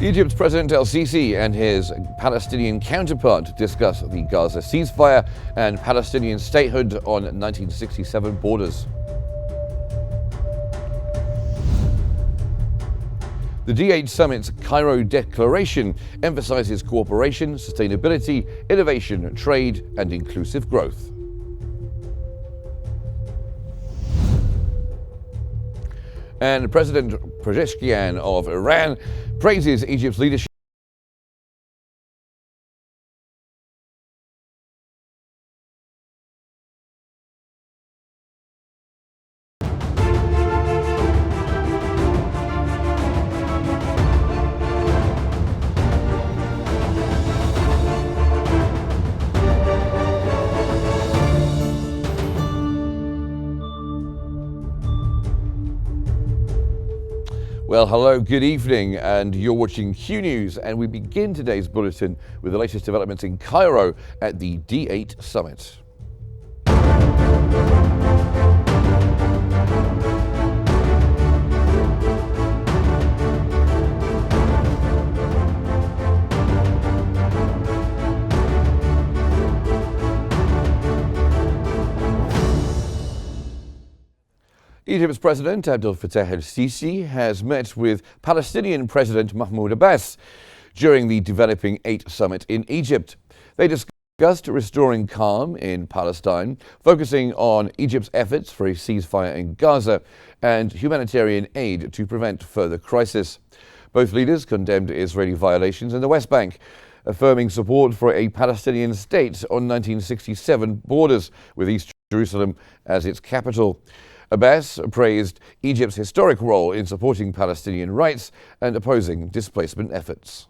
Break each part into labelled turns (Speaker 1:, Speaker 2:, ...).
Speaker 1: Egypt's President el-Sisi and his Palestinian counterpart discuss the Gaza ceasefire and Palestinian statehood on 1967 borders. The D8 Summit's Cairo Declaration emphasizes cooperation, sustainability, innovation, trade, and inclusive growth. And President Pezeshkian of Iran praises Egypt's leadership. Well, hello, good evening, and you're watching Qnews, and we begin today's bulletin with the latest developments in Cairo at the D8 Summit. Egypt's President Abdel Fattah el-Sisi has met with Palestinian President Mahmoud Abbas during the Developing 8 Summit in Egypt. They discussed restoring calm in Palestine, focusing on Egypt's efforts for a ceasefire in Gaza and humanitarian aid to prevent further crisis. Both leaders condemned Israeli violations in the West Bank, affirming support for a Palestinian state on 1967 borders with East Jerusalem as its capital. Abbas praised Egypt's historic role in supporting Palestinian rights and opposing displacement efforts.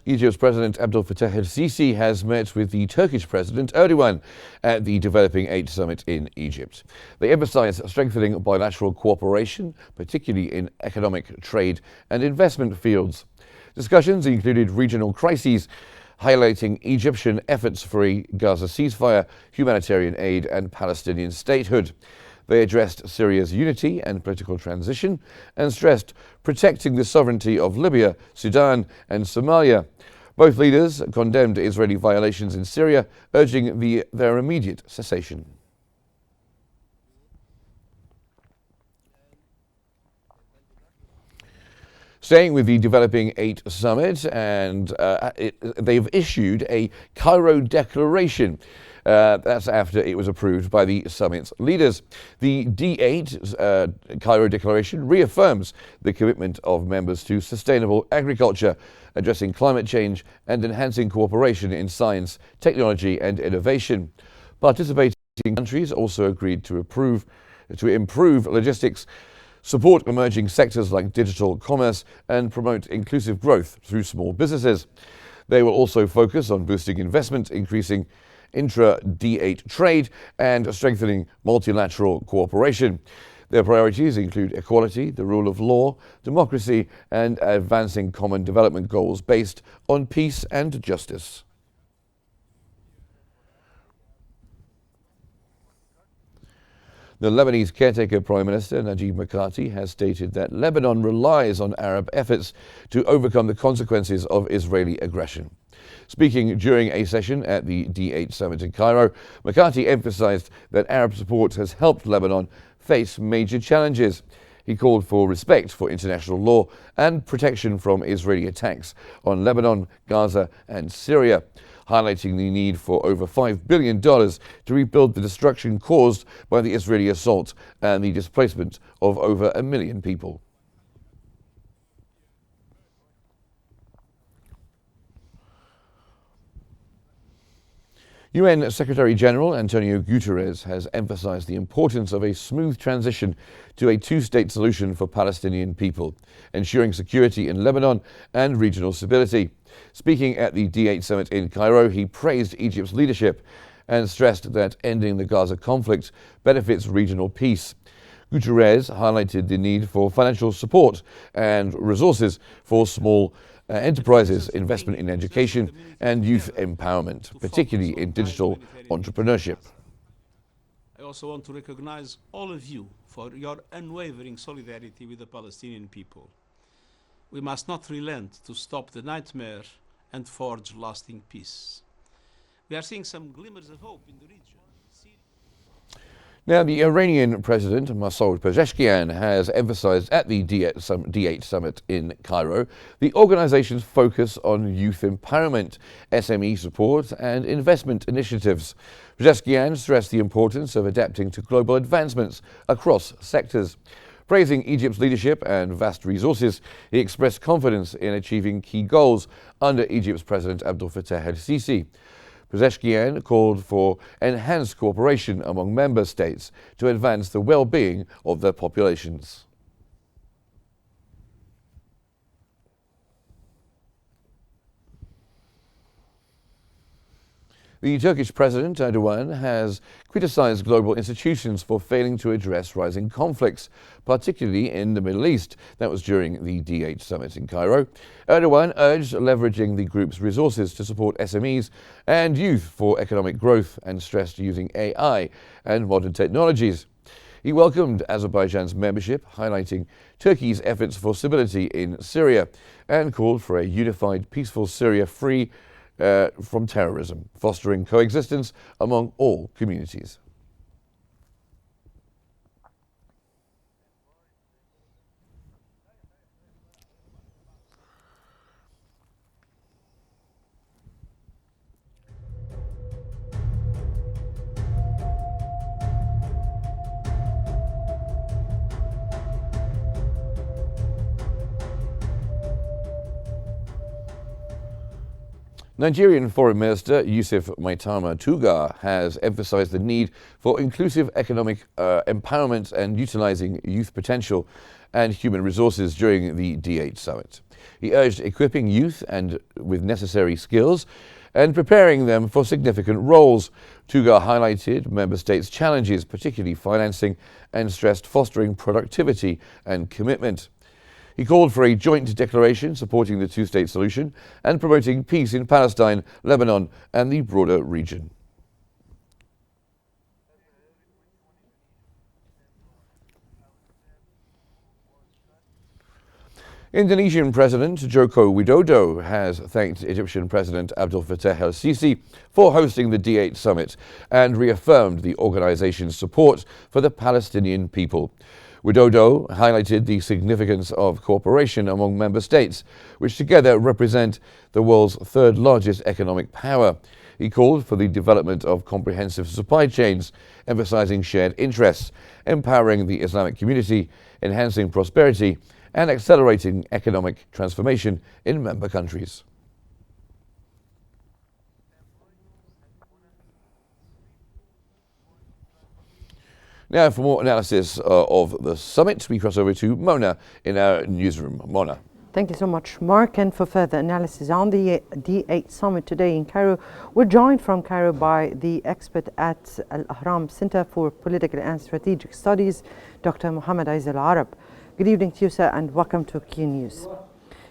Speaker 1: Egypt's President Abdel Fattah el-Sisi has met with the Turkish President Erdogan at the Developing 8 Summit in Egypt. They emphasized strengthening bilateral cooperation, particularly in economic, trade and investment fields. Discussions included regional crises, highlighting Egyptian efforts for a Gaza ceasefire, humanitarian aid and Palestinian statehood. They addressed Syria's unity and political transition and stressed protecting the sovereignty of Libya, Sudan and Somalia. Both leaders condemned Israeli violations in Syria, urging their immediate cessation. Staying with the Developing 8 Summit, and they've issued a Cairo Declaration. That's after it was approved by the summit's leaders. The D8 Cairo Declaration reaffirms the commitment of members to sustainable agriculture, addressing climate change and enhancing cooperation in science, technology and innovation. Participating countries also agreed to improve logistics, support emerging sectors like digital commerce and promote inclusive growth through small businesses. They will also focus on boosting investment, increasing intra-D8 trade and strengthening multilateral cooperation. Their priorities include equality, the rule of law, democracy and advancing common development goals based on peace and justice. The Lebanese caretaker Prime Minister Najib Mikati has stated that Lebanon relies on Arab efforts to overcome the consequences of Israeli aggression. Speaking during a session at the D8 Summit in Cairo, Mikati emphasized that Arab support has helped Lebanon face major challenges. He called for respect for international law and protection from Israeli attacks on Lebanon, Gaza and Syria, highlighting the need for over $5 billion to rebuild the destruction caused by the Israeli assault and the displacement of over 1 million people. UN Secretary-General Antonio Guterres has emphasized the importance of a smooth transition to a two-state solution for Palestinian people, ensuring security in Lebanon and regional stability. Speaking at the D8 Summit in Cairo, he praised Egypt's leadership and stressed that ending the Gaza conflict benefits regional peace. Guterres highlighted the need for financial support and resources for small enterprises, investment in education and youth empowerment, particularly in digital entrepreneurship.
Speaker 2: also want to recognize all of you for your unwavering solidarity with the Palestinian people. We must not relent to stop the nightmare and forge lasting peace. We are seeing some glimmers of hope in the region.
Speaker 1: Now, the Iranian President, Masoud Pezeshkian, has emphasized at the D8 summit in Cairo the organization's focus on youth empowerment, SME support, and investment initiatives. Pezeshkian stressed the importance of adapting to global advancements across sectors. Praising Egypt's leadership and vast resources, he expressed confidence in achieving key goals under Egypt's President Abdel Fattah el-Sisi. Pezeshkian called for enhanced cooperation among member states to advance the well-being of their populations. The Turkish President Erdogan has criticized global institutions for failing to address rising conflicts, particularly in the Middle East. That was during the D8 summit in Cairo. Erdogan urged leveraging the group's resources to support SMEs and youth for economic growth and stressed using AI and modern technologies. He welcomed Azerbaijan's membership, highlighting Turkey's efforts for stability in Syria, and called for a unified, peaceful Syria free from terrorism, fostering coexistence among all communities. Nigerian Foreign Minister Yusuf Maitama Tugar has emphasized the need for inclusive economic empowerment and utilizing youth potential and human resources during the D8 summit. He urged equipping youth and with necessary skills and preparing them for significant roles. Tugar highlighted member states' challenges, particularly financing, and stressed fostering productivity and commitment. He called for a joint declaration supporting the two-state solution and promoting peace in Palestine, Lebanon, and the broader region. Indonesian President Joko Widodo has thanked Egyptian President Abdel Fattah el-Sisi for hosting the D8 summit and reaffirmed the organization's support for the Palestinian people. Widodo highlighted the significance of cooperation among member states, which together represent the world's third largest economic power. He called for the development of comprehensive supply chains, emphasizing shared interests, empowering the Islamic community, enhancing prosperity, and accelerating economic transformation in member countries. Now, for more analysis of the summit, we cross over to Mona in our newsroom. Mona.
Speaker 3: Thank you so much, Mark. And for further analysis on the D8 summit today in Cairo, we're joined from Cairo by the expert at Al Ahram Center for Political and Strategic Studies, Dr. Mohammed Aiz Al Arab. Good evening to you, sir, and welcome to Qnews.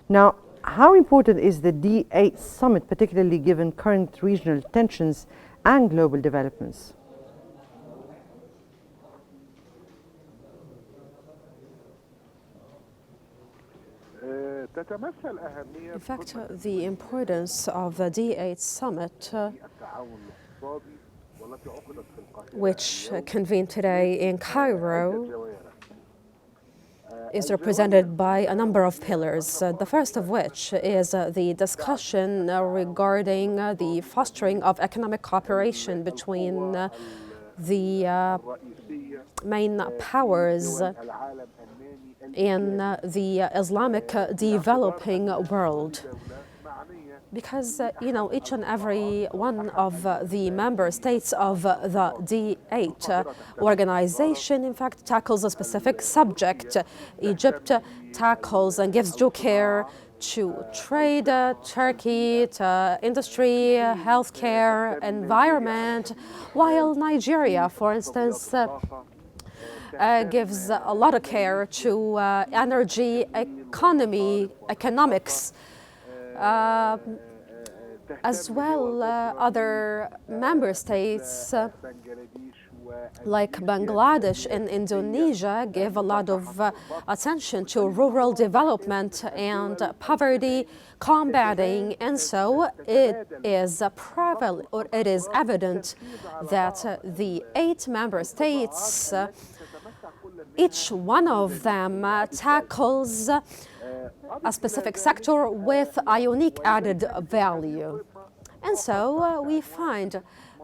Speaker 3: Now, how important is the D8 summit, particularly given current regional tensions and global developments?
Speaker 4: In fact, the importance of the D8 summit, which convened today in Cairo, is represented by a number of pillars, the first of which is the discussion regarding the fostering of economic cooperation between the main powers in the Islamic developing world. Because, each and every one of the member states of the D8 organization, in fact, tackles a specific subject. Egypt tackles and gives due care to trade, Turkey to industry, healthcare, environment, while Nigeria, for instance, gives a lot of care to energy, economics, as well other member states like Bangladesh and Indonesia, give a lot of attention to rural development and poverty combating, and so it is prevalent, or it is evident that the 8 member states, each one of them tackles a specific sector with a unique added value. And so we find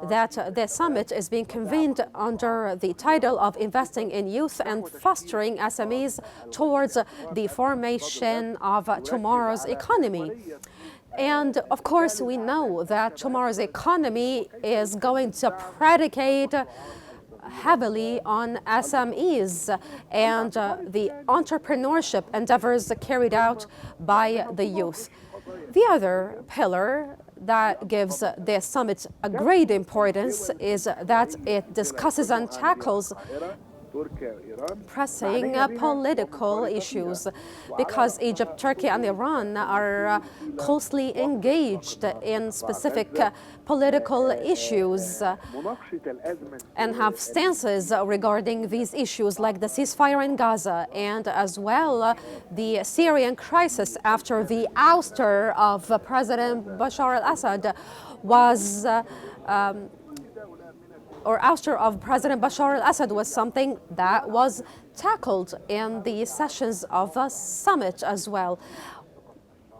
Speaker 4: that the summit is being convened under the title of Investing in Youth and Fostering SMEs towards the formation of tomorrow's economy. And of course, we know that tomorrow's economy is going to predicate heavily on SMEs and the entrepreneurship endeavors carried out by the youth. The other pillar that gives this summit a great importance is that it discusses and tackles pressing political issues, because Egypt, Turkey and Iran are closely engaged in specific political issues and have stances regarding these issues, like the ceasefire in Gaza and as well the Syrian crisis after the ouster of President Bashar al-Assad was ouster of President Bashar al-Assad was something that was tackled in the sessions of the summit as well.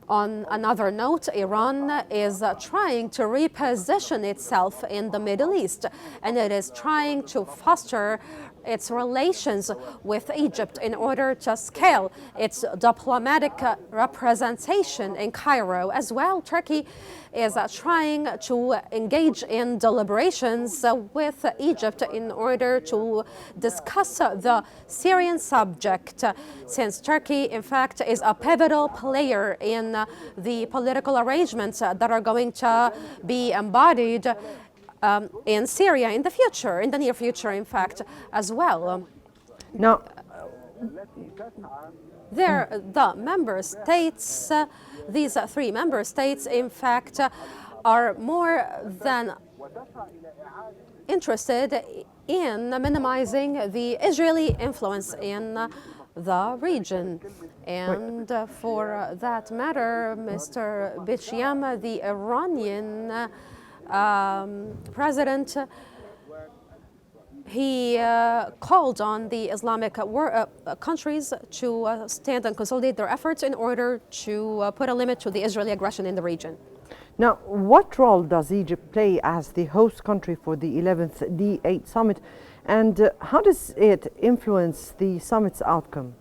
Speaker 4: On another note, Iran is trying to reposition itself in the Middle East, and it is trying to foster its relations with Egypt in order to scale its diplomatic representation in Cairo. As well, Turkey is trying to engage in deliberations with Egypt in order to discuss the Syrian subject, since Turkey, in fact, is a pivotal player in the political arrangements that are going to be embodied in Syria in the future, in the near future, in fact, as well.
Speaker 3: Now,
Speaker 4: the member states, these 3 member states, in fact, are more than interested in minimizing the Israeli influence in the region. And for that matter, Mr. Bichiam, the Iranian president, he called on the Islamic countries to stand and consolidate their efforts in order to put a limit to the Israeli aggression in the region.
Speaker 3: Now, what role does Egypt play as the host country for the 11th D8 summit, and how does it influence the summit's outcome?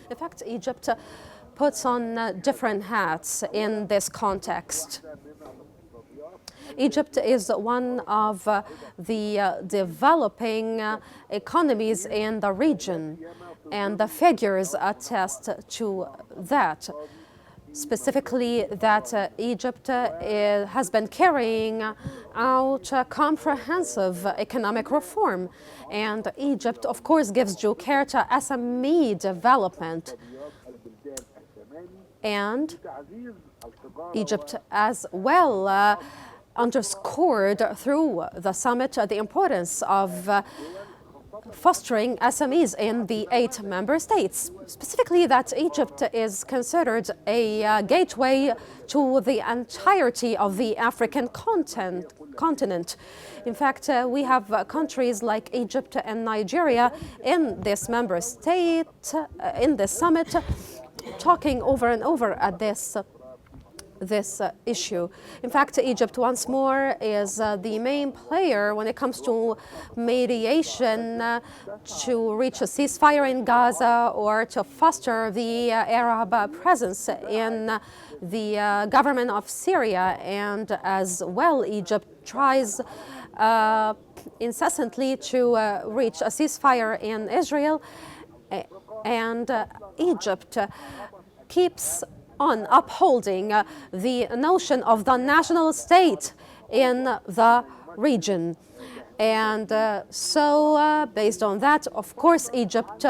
Speaker 4: In fact, Egypt puts on different hats in this context. Egypt is one of the developing economies in the region, and the figures attest to that. Specifically, that Egypt has been carrying out comprehensive economic reform. And Egypt, of course, gives due care to SME development. And Egypt as well underscored through the summit the importance of fostering SMEs in the 8 member states, specifically that Egypt is considered a gateway to the entirety of the African continent. In fact, we have countries like Egypt and Nigeria in this member state, in this summit, talking over and over at this issue. In fact, Egypt once more is the main player when it comes to mediation to reach a ceasefire in Gaza or to foster the Arab presence in the government of Syria. And as well, Egypt tries incessantly to reach a ceasefire in Israel, and Egypt keeps on upholding the notion of the national state in the region. And so based on that, of course, Egypt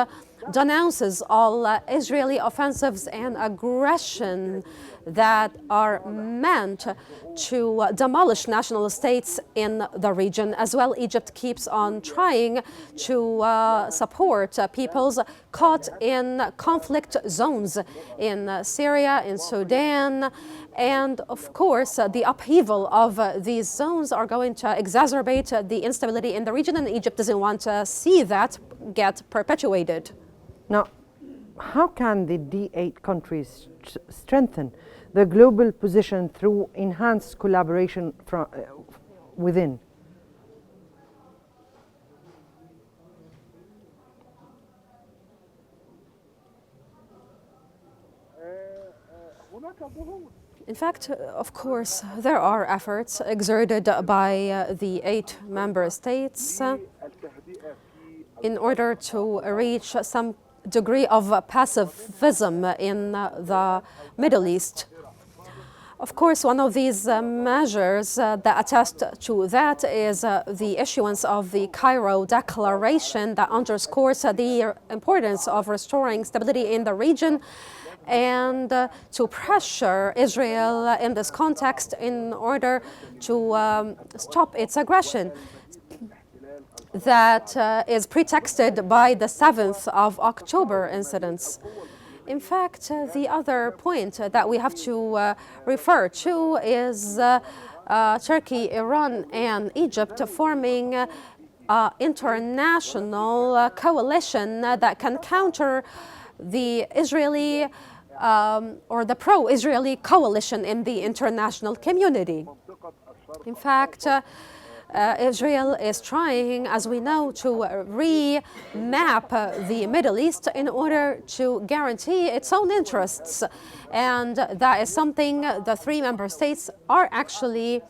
Speaker 4: denounces all Israeli offensives and aggression that are meant to demolish national states in the region. As well, Egypt keeps on trying to support peoples caught in conflict zones in Syria, in Sudan, and of course the upheaval of these zones are going to exacerbate the instability in the region, and Egypt doesn't want to see that get perpetuated.
Speaker 3: Now, how can the D8 countries strengthen the global position through enhanced collaboration from within?
Speaker 4: In fact, of course, there are efforts exerted by the 8 member states in order to reach some degree of pacifism in the Middle East. Of course, one of these measures that attest to that is the issuance of the Cairo Declaration that underscores the importance of restoring stability in the region and to pressure Israel in this context in order to stop its aggression that is pretexted by the 7th of October incidents. In fact, the other point that we have to refer to is Turkey, Iran, and Egypt forming an international coalition that can counter the Israeli or the pro-Israeli coalition in the international community. In fact, Israel is trying, as we know, to remap the Middle East in order to guarantee its own interests. And that is something the 3 member states are actually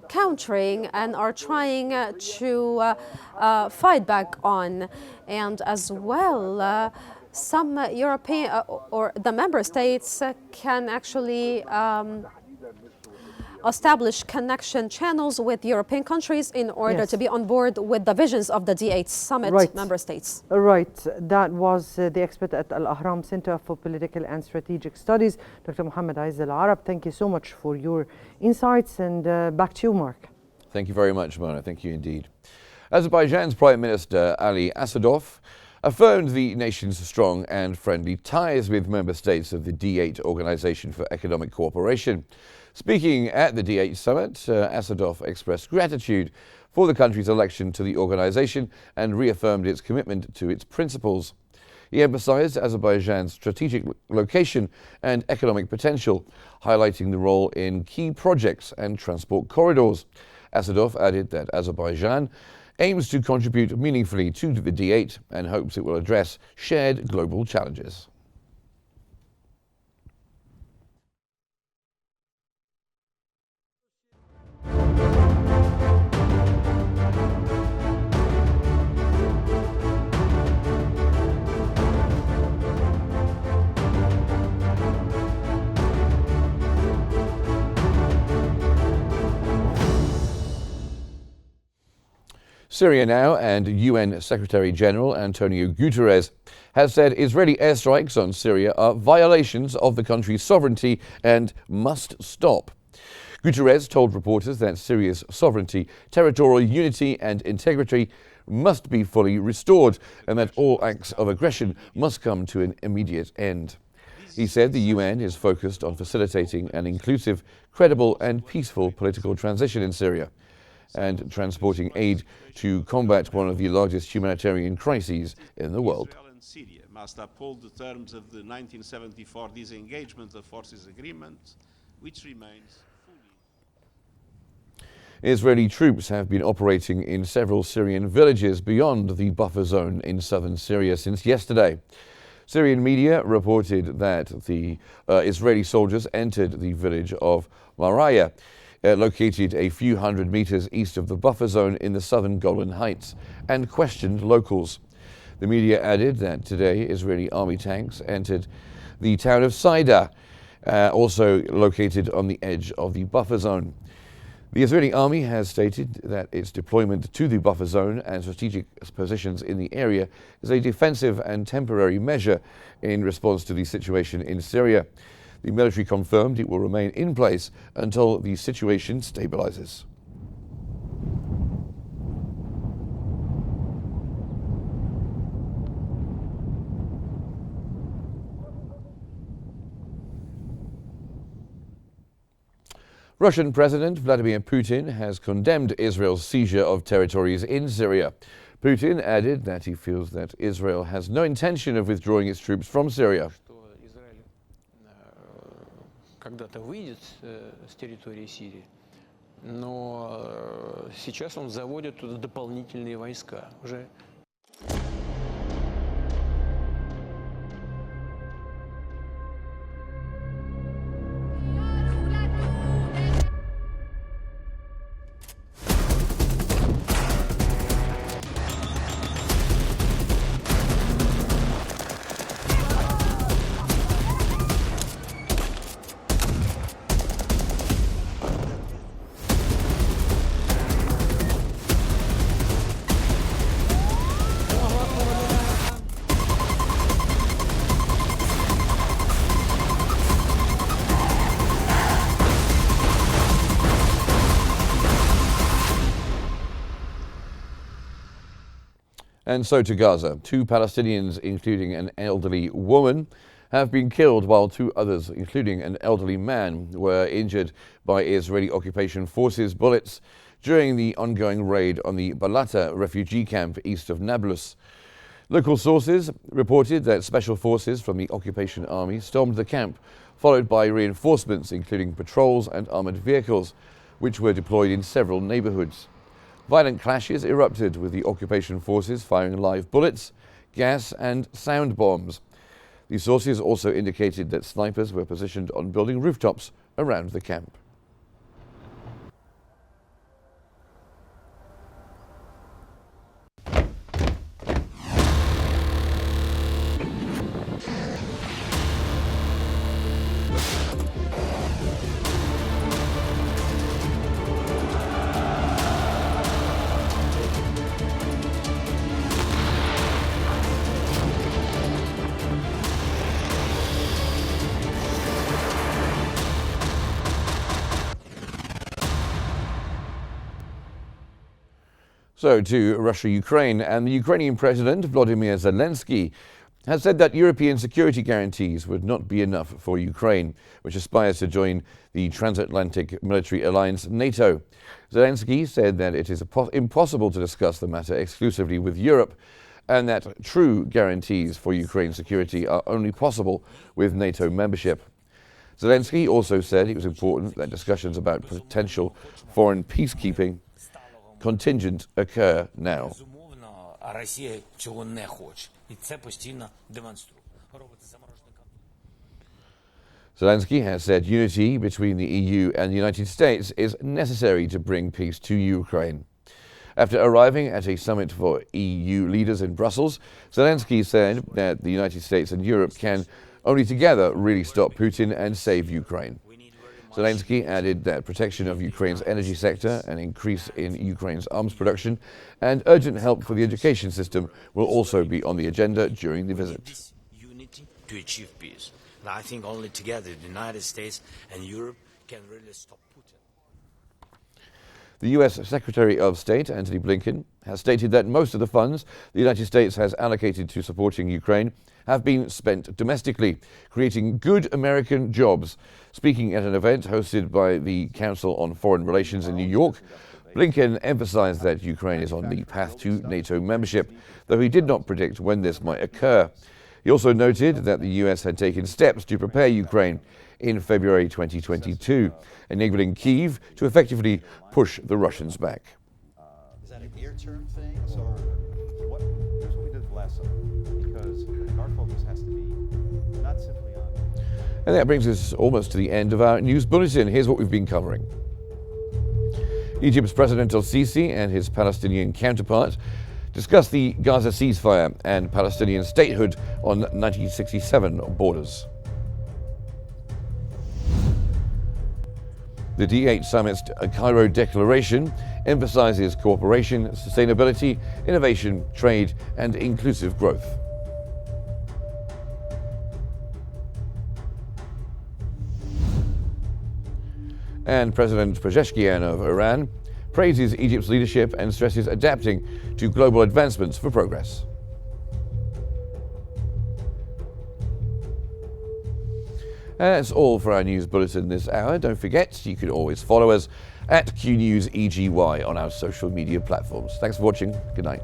Speaker 4: countering and are trying to fight back on. And as well, some European or the member states can actually establish connection channels with European countries in order to be on board with the visions of the D8 summit member states.
Speaker 3: Right. That was the expert at Al-Ahram Center for Political and Strategic Studies, Dr. Mohammed Aiz Al-Arab. Thank you so much for your insights, and back to you, Mark.
Speaker 1: Thank you very much, Mona. Thank you indeed. Azerbaijan's Prime Minister Ali Asadov affirmed the nation's strong and friendly ties with member states of the D8 Organization for Economic Cooperation. Speaking at the D8 summit, Asadov expressed gratitude for the country's election to the organization and reaffirmed its commitment to its principles. He emphasized Azerbaijan's strategic location and economic potential, highlighting the role in key projects and transport corridors. Asadov added that Azerbaijan aims to contribute meaningfully to the D8 and hopes it will address shared global challenges. Syria now, and UN Secretary-General Antonio Guterres has said Israeli airstrikes on Syria are violations of the country's sovereignty and must stop. Guterres told reporters that Syria's sovereignty, territorial unity and integrity must be fully restored and that all acts of aggression must come to an immediate end. He said the UN is focused on facilitating an inclusive, credible and peaceful political transition in Syria and transporting aid to combat one of the largest humanitarian crises in the world.
Speaker 2: Israel and Syria must uphold the terms of the 1974 disengagement of forces agreement, which remains fully.
Speaker 1: Israeli troops have been operating in several Syrian villages beyond the buffer zone in southern Syria since yesterday. Syrian media reported that the Israeli soldiers entered the village of Maraya, located a few hundred meters east of the buffer zone in the southern Golan Heights, and questioned locals. The media added that today Israeli army tanks entered the town of Saida, also located on the edge of the buffer zone. The Israeli army has stated that its deployment to the buffer zone and strategic positions in the area is a defensive and temporary measure in response to the situation in Syria. The military confirmed it will remain in place until the situation stabilizes. Russian President Vladimir Putin has condemned Israel's seizure of territories in Syria. Putin added that he feels that Israel has no intention of withdrawing its troops from Syria.
Speaker 5: Когда-то выйдет с территории Сирии, но сейчас он заводит туда дополнительные войска. Уже
Speaker 1: And so to Gaza. 2 Palestinians, including an elderly woman, have been killed, while 2 others, including an elderly man, were injured by Israeli occupation forces bullets during the ongoing raid on the Balata refugee camp east of Nablus. Local sources reported that special forces from the occupation army stormed the camp, followed by reinforcements including patrols and armored vehicles, which were deployed in several neighborhoods. Violent clashes erupted, with the occupation forces firing live bullets, gas and sound bombs. The sources also indicated that snipers were positioned on building rooftops around the camp. So to Russia-Ukraine, and the Ukrainian President Volodymyr Zelensky has said that European security guarantees would not be enough for Ukraine, which aspires to join the transatlantic military alliance NATO. Zelensky said that it is impossible to discuss the matter exclusively with Europe, and that true guarantees for Ukraine's security are only possible with NATO membership. Zelensky also said it was important that discussions about potential foreign peacekeeping contingent occur now. Zelensky has said unity between the EU and the United States is necessary to bring peace to Ukraine. After arriving at a summit for EU leaders in Brussels, Zelensky said that the United States and Europe can only together really stop Putin and save Ukraine. Zelensky added that protection of Ukraine's energy sector, an increase in Ukraine's arms production, and urgent help for the education system will also be on the agenda during the visit.
Speaker 6: Unity to achieve peace. And I think only together the United States and Europe can really stop Putin.
Speaker 1: The US Secretary of State, Antony Blinken, has stated that most of the funds the United States has allocated to supporting Ukraine have been spent domestically, creating good American jobs. Speaking at an event hosted by the Council on Foreign Relations in New York, Blinken emphasized that Ukraine is on the path to NATO membership, though he did not predict when this might occur. He also noted that the US had taken steps to prepare Ukraine in February 2022, enabling Kyiv to effectively push the Russians back.
Speaker 7: Is that a near-term thing, or what? Here's what we did last summer, because our focus has to be not simply on.
Speaker 1: And that brings us almost to the end of our news bulletin. Here's what we've been covering. Egypt's President el-Sisi and his Palestinian counterpart discussed the Gaza ceasefire and Palestinian statehood on 1967 borders. The D8 Summit's Cairo Declaration emphasizes cooperation, sustainability, innovation, trade, and inclusive growth. And President Pezeshkian of Iran praises Egypt's leadership and stresses adapting to global advancements for progress. That's all for our news bulletin this hour. Don't forget, you can always follow us at Qnews EGY on our social media platforms. Thanks for watching. Good night.